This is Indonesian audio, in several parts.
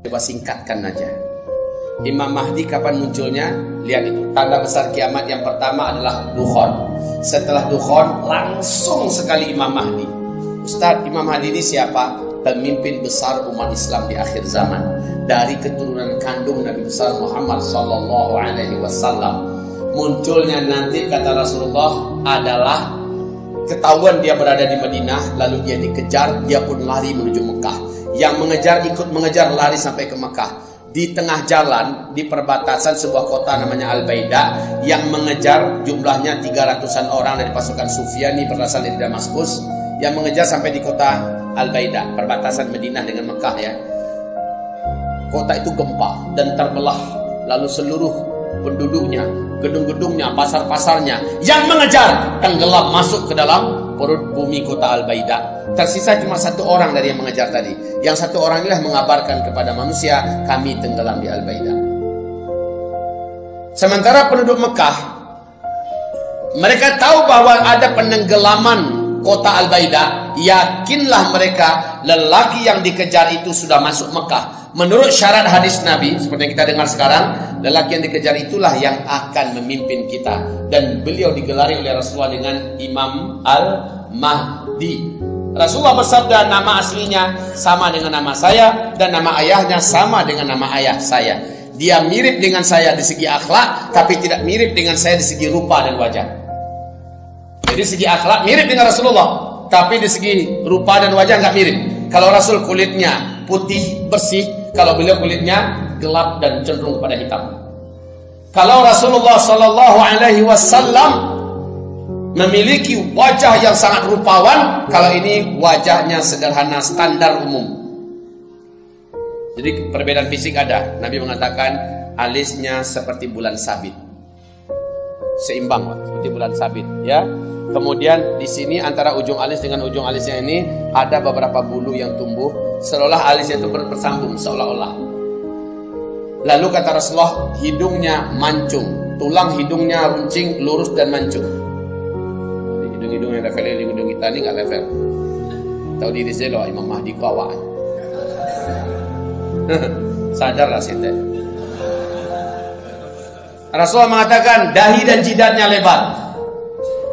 Coba singkatkan aja. Imam Mahdi kapan munculnya? Lihat itu. Tanda besar kiamat yang pertama adalah dukhon. Setelah dukhon langsung sekali Imam Mahdi. Ustaz, Imam Mahdi ini siapa? Pemimpin besar umat Islam di akhir zaman. Dari keturunan kandung Nabi besar Muhammad sallallahu alaihi wasallam. Munculnya nanti kata Rasulullah adalah ketahuan dia berada di Madinah, lalu dia dikejar, dia pun lari menuju Mekah. Yang mengejar ikut mengejar, lari sampai ke Mekah. Di tengah jalan, di perbatasan sebuah kota namanya Al-Baida, yang mengejar jumlahnya 300-an orang dari pasukan Sufyani berasal dari Damaskus, yang mengejar sampai di kota Al-Baida, perbatasan Madinah dengan Mekah ya. Kota itu gempa dan terbelah, lalu seluruh penduduknya, gedung-gedungnya, pasar-pasarnya yang mengejar tenggelam masuk ke dalam perut bumi kota Al-Baida. Tersisa cuma satu orang dari yang mengejar tadi. Yang satu orang inilah mengabarkan kepada manusia, kami tenggelam di Al-Baida. Sementara penduduk Mekah, mereka tahu bahwa ada penenggelaman kota Al-Baida. Yakinlah mereka, lelaki yang dikejar itu sudah masuk Mekah. Menurut syarat hadis Nabi, seperti yang kita dengar sekarang, lelaki yang dikejar itulah yang akan memimpin kita. Dan beliau digelari oleh Rasulullah dengan Imam Al-Mahdi. Rasulullah bersabda, nama aslinya sama dengan nama saya, dan nama ayahnya sama dengan nama ayah saya. Dia mirip dengan saya di segi akhlak, tapi tidak mirip dengan saya di segi rupa dan wajah. Jadi segi akhlak mirip dengan Rasulullah, tapi di segi rupa dan wajah nggak mirip. Kalau Rasul kulitnya putih bersih, kalau beliau kulitnya gelap dan cenderung kepada hitam. Kalau Rasulullah Sallallahu Alaihi Wasallam memiliki wajah yang sangat rupawan, kalau ini wajahnya sederhana, standar umum. Jadi perbedaan fisik ada. Nabi mengatakan alisnya seperti bulan sabit, seimbang seperti bulan sabit ya. Kemudian di sini antara ujung alis dengan ujung alisnya ini ada beberapa bulu yang tumbuh, seolah alisnya itu bersambung seolah-olah. Lalu kata Rasulullah, hidungnya mancung, tulang hidungnya runcing, lurus dan mancung. Hidung-hidung yang level di hidung kita ini nggak level. Tahu diri saya loh, Imam Mahdi kawan. Sadarlah sinte. Rasulullah mengatakan dahi dan jidatnya lebar,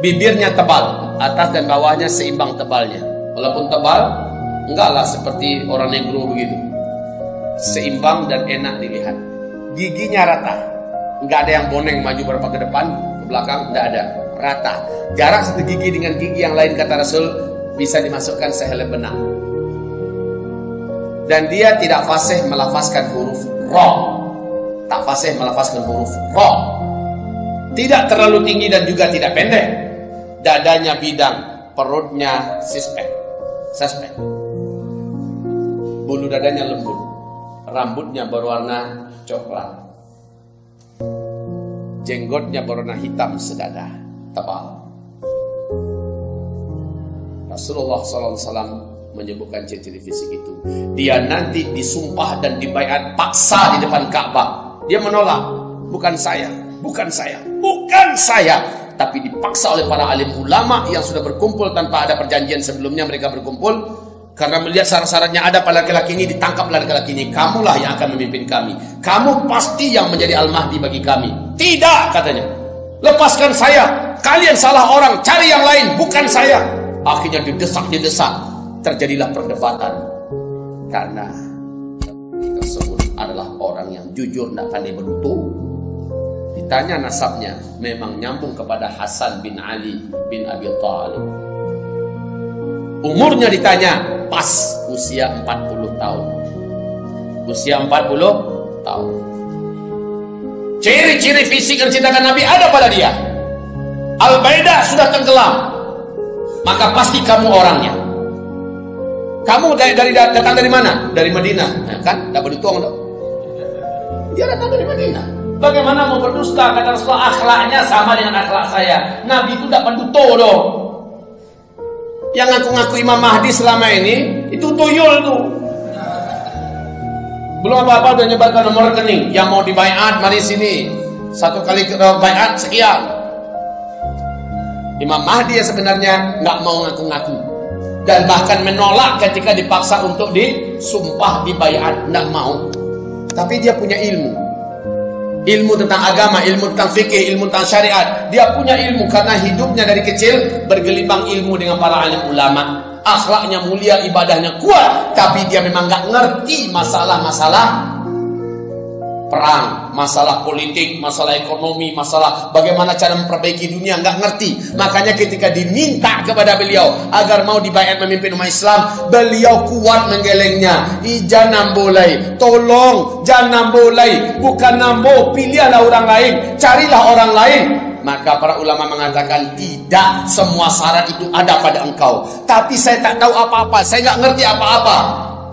bibirnya tebal, atas dan bawahnya seimbang tebalnya. Walaupun tebal, enggaklah seperti orang negro begitu. Seimbang dan enak dilihat. Giginya rata, enggak ada yang boneng maju berapa ke depan, ke belakang, enggak ada. Rata. Jarak satu gigi dengan gigi yang lain kata Rasul bisa dimasukkan sehelai benang. Dan dia tidak fasih melafazkan huruf ra. Tak fasih melafazkan huruf ra. Tidak terlalu tinggi dan juga tidak pendek. Dadanya bidang, perutnya suspek. Bulu dadanya lembut. Rambutnya berwarna coklat. Jenggotnya berwarna hitam sedada, tebal. Rasulullah SAW menyebutkan ciri-ciri fisik itu. Dia nanti disumpah dan dibaiat paksa di depan Ka'bah. Dia menolak, bukan saya, tapi dipaksa oleh para alim ulama yang sudah berkumpul tanpa ada perjanjian sebelumnya. Mereka berkumpul karena melihat syarat-syaratnya ada pada laki-laki ini, ditangkaplah laki-laki ini. Kamulah yang akan memimpin kami. Kamu pasti yang menjadi Al-Mahdi bagi kami. Tidak, katanya. Lepaskan saya. Kalian salah orang, cari yang lain, bukan saya. Akhirnya didesak. Terjadilah perdebatan. Karena tersebut adalah orang yang jujur, tidak pandai beruntung. Ditanya nasabnya, memang nyambung kepada Hasan bin Ali bin Abi Thalib. Umurnya ditanya, pas usia 40 tahun. Usia 40 tahun. Ciri-ciri fisik yang diceritakan Nabi ada pada dia. Al-Baida sudah tenggelam, maka pasti kamu orangnya. Kamu datang dari mana? Dari Madinah, ya kan? Tidak berhitung dong. Dia datang dari Madinah. Bagaimana mau berdusta? Kata Rasulullah, akhlaknya sama dengan akhlak saya. Nabi itu tidak penduto dong. Yang ngaku-ngaku Imam Mahdi selama ini itu tuyul tuh. Belum apa-apa udah nyebarkan nomor rekening. Yang mau dibaiat mari sini. Satu kali baiat sekian. Imam Mahdi ya sebenarnya nggak mau ngaku-ngaku dan bahkan menolak ketika dipaksa untuk disumpah dibaiat, nggak mau. tapi dia punya ilmu. Ilmu tentang agama, ilmu tentang fikih, ilmu tentang syariat. Dia punya ilmu karena hidupnya dari kecil bergelimbang ilmu dengan para alim ulama. Akhlaknya mulia, ibadahnya kuat, tapi dia memang gak ngerti masalah-masalah perang, masalah politik, masalah ekonomi, masalah bagaimana cara memperbaiki dunia, nggak ngerti. Makanya ketika diminta kepada beliau agar mau dibayar memimpin umat Islam, beliau kuat menggelengnya. Jangan boleh, tolong jangan boleh, bukan nambo, pilihlah orang lain, carilah orang lain. Maka para ulama mengatakan tidak semua syarat itu ada pada engkau. Tapi saya tak tahu apa-apa, saya nggak ngerti apa-apa.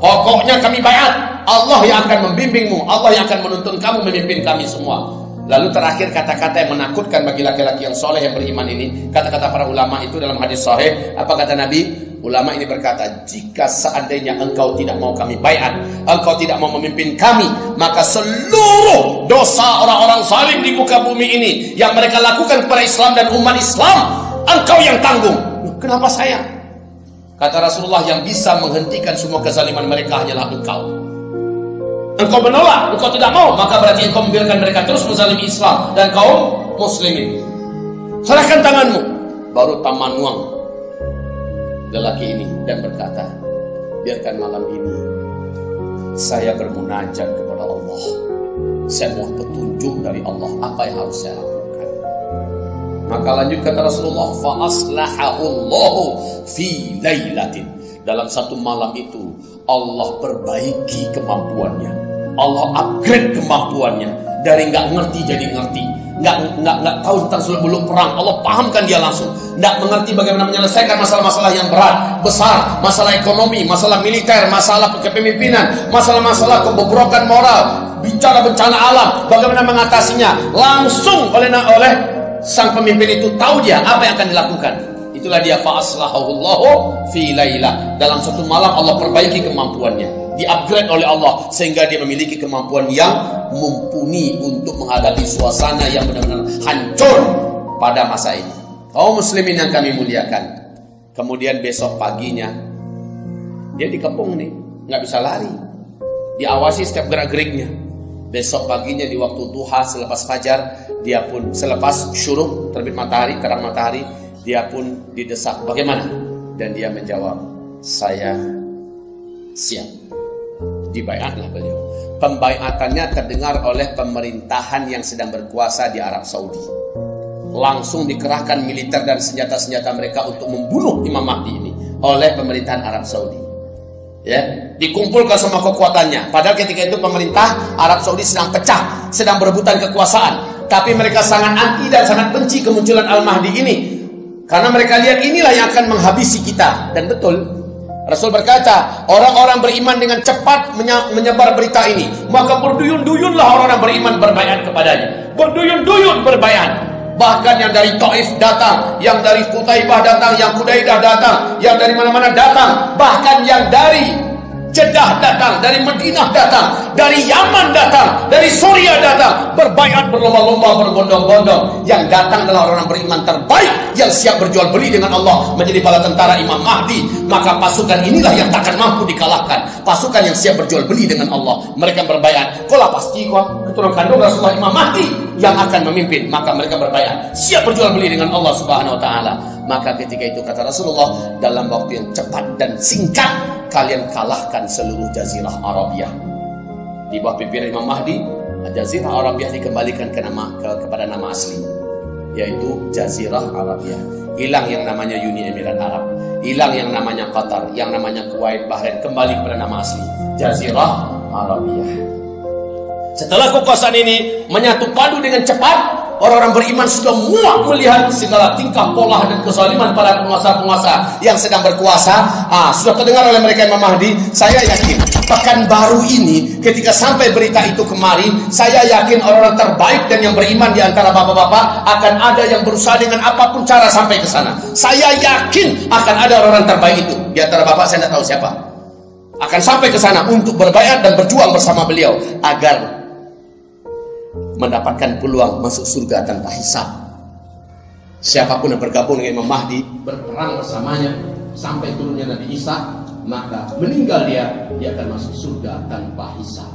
Pokoknya kami bayar. Allah yang akan membimbingmu, Allah yang akan menuntun kamu memimpin kami semua. Lalu terakhir kata-kata yang menakutkan bagi laki-laki yang soleh yang beriman ini, kata-kata para ulama itu dalam hadis sahih. Apa kata Nabi? Ulama ini berkata, jika seandainya engkau tidak mau kami bayar, engkau tidak mau memimpin kami, maka seluruh dosa orang-orang zalim di muka bumi ini yang mereka lakukan kepada Islam dan umat Islam, engkau yang tanggung. Kenapa saya? Kata Rasulullah, yang bisa menghentikan semua kezaliman mereka hanyalah engkau. Engkau menolak, engkau tidak mau, maka berarti engkau membiarkan mereka terus menzalimi Islam dan kaum muslimin. Serahkan tanganmu. Baru Tamanuang lelaki ini dan berkata, biarkan malam ini saya bermunajat kepada Allah. Saya mohon petunjuk dari Allah apa yang harus saya lakukan. Maka lanjut kata Rasulullah, fa aslahahullahu fi lailatin. Dalam satu malam itu Allah perbaiki kemampuannya. Allah upgrade kemampuannya dari nggak ngerti jadi ngerti, nggak tahu tentang seluk-beluk perang. Allah pahamkan dia langsung, nggak mengerti bagaimana menyelesaikan masalah-masalah yang berat, besar, masalah ekonomi, masalah militer, masalah kepemimpinan, masalah-masalah kebobrokan moral, bicara bencana alam, bagaimana mengatasinya. Langsung oleh sang pemimpin itu tahu dia apa yang akan dilakukan. Itulah dia fa aslahahullahu fi lailah. Dalam satu malam Allah perbaiki kemampuannya, di-upgrade oleh Allah sehingga dia memiliki kemampuan yang mumpuni untuk menghadapi suasana yang benar-benar hancur pada masa ini. Kaum muslimin yang kami muliakan. Kemudian besok paginya dia dikepung nih, nggak bisa lari. Diawasi setiap gerak-geriknya. Besok paginya di waktu duha selepas fajar, dia pun selepas syuruk terbit matahari, terang matahari, dia pun didesak, bagaimana? Dan dia menjawab, saya siap. Dibaiatlah beliau. Pembaiatannya terdengar oleh pemerintahan yang sedang berkuasa di Arab Saudi. Langsung dikerahkan militer dan senjata-senjata mereka untuk membunuh Imam Mahdi ini oleh pemerintahan Arab Saudi. Ya, dikumpulkan semua kekuatannya. Padahal ketika itu pemerintah Arab Saudi sedang pecah, sedang berebutan kekuasaan. Tapi mereka sangat anti dan sangat benci kemunculan Al-Mahdi ini. Karena mereka lihat inilah yang akan menghabisi kita. Dan betul, Rasul berkata, orang-orang beriman dengan cepat menyebar berita ini, maka berduyun-duyunlah orang-orang beriman berbaiat kepadanya. Berduyun-duyun berbaiat. Bahkan yang dari Taif datang, yang dari Qutaibah datang, yang Qudaidah datang, yang dari mana-mana datang, bahkan yang dari Jeddah datang, dari Madinah datang, dari Yaman datang, dari Suriah datang, berbaiat berlomba-lomba, berbondong-bondong. Yang datang adalah orang-orang beriman terbaik yang siap berjual beli dengan Allah menjadi bala tentara Imam Mahdi. Maka pasukan inilah yang takkan mampu dikalahkan. Pasukan yang siap berjual beli dengan Allah. Mereka berbaiat. Kolah pasti kok keturunan kandung Rasulullah Imam Mahdi yang akan memimpin. Maka mereka berbaiat, siap berjual beli dengan Allah Subhanahu wa taala. Maka ketika itu kata Rasulullah, dalam waktu yang cepat dan singkat kalian kalahkan seluruh Jazirah Arabiah. Di bawah pimpinan Imam Mahdi, Jazirah Arabiah dikembalikan kepada nama asli, yaitu Jazirah Arabiah. Hilang yang namanya Uni Emirat Arab, hilang yang namanya Qatar, yang namanya Kuwait, Bahrain, kembali kepada nama asli, Jazirah Arabiah. Setelah kekuasaan ini menyatu padu dengan cepat, orang-orang beriman sudah muak melihat segala tingkah pola dan kezaliman para penguasa-penguasa yang sedang berkuasa. Sudah terdengar oleh mereka Imam Mahdi. Saya yakin pekan baru ini ketika sampai berita itu kemari, saya yakin orang-orang terbaik dan yang beriman di antara bapak-bapak akan ada yang berusaha dengan apapun cara sampai ke sana. Saya yakin akan ada orang-orang terbaik itu. Di antara bapak saya tidak tahu siapa, akan sampai ke sana untuk berbaiat dan berjuang bersama beliau agar mendapatkan peluang masuk surga tanpa hisab. Siapapun yang bergabung dengan Imam Mahdi, berperang bersamanya sampai turunnya Nabi Isa, maka meninggal dia akan masuk surga tanpa hisab.